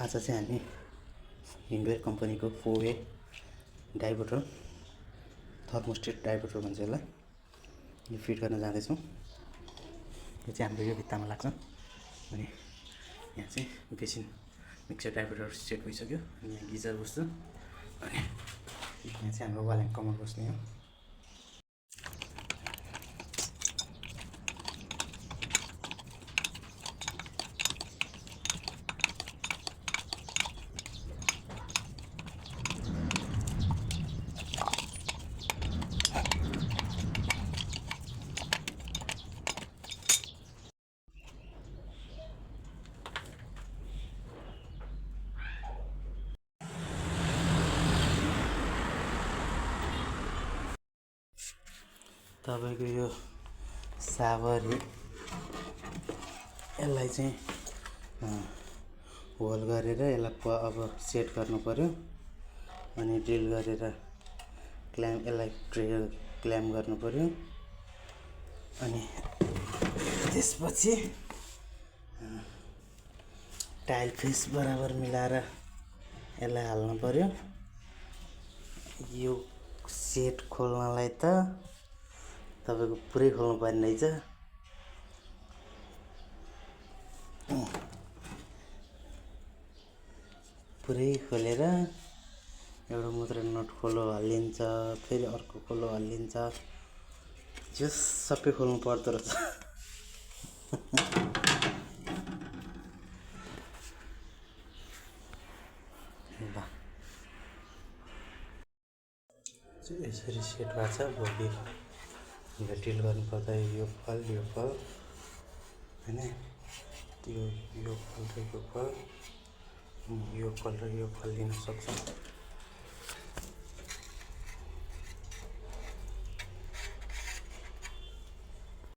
आज चाहिँ हामी हिन्डवेयर कम्पनीको 4-वे डाइभर्टर थर्मोस्टेट डाइभर्टर भन्छ यसलाई यो फिट गर्न जाँदैछौँ। यो चाहिँ हाम्रो यो भित्तामा लाग्छ अनि यहाँ चाहिँ बेसिन मिक्सर डाइभर्टर सेट भइसक्यो अनि यहाँ गिजर बस्छ अनि यहाँ चाहिँ हाम्रो वाल एन्ड कमर बस्ने हो। तपाईको यो सावर यसलाई चाहिँ होल गरेर यसलाई अब सेट गर्नु पर्यो अनि ड्रिल गरेर क्ल्याम्प यसलाई क्ल्याम्प गर्नु पर्यो अनि त्यसपछि टाइल फेस बराबर मिलाएर यसलाई हाल्नु पर्यो। यो सेट खोल्नलाई त तपाईको पुरै खोल्नु पर्ने रहेछ। पुरै खोलेर एउटा मात्र नट खोलो हल्लिन्छ, फेरि अर्को खोलो हल्लिन्छ, यो सबै खोल्नु पर्दो रहेछ। यसरी सेट भएको छ। भोलि ड्रिल गर्नुपर्दा यो फल हैन, यो फल र यो फल लिन सक्छौँ।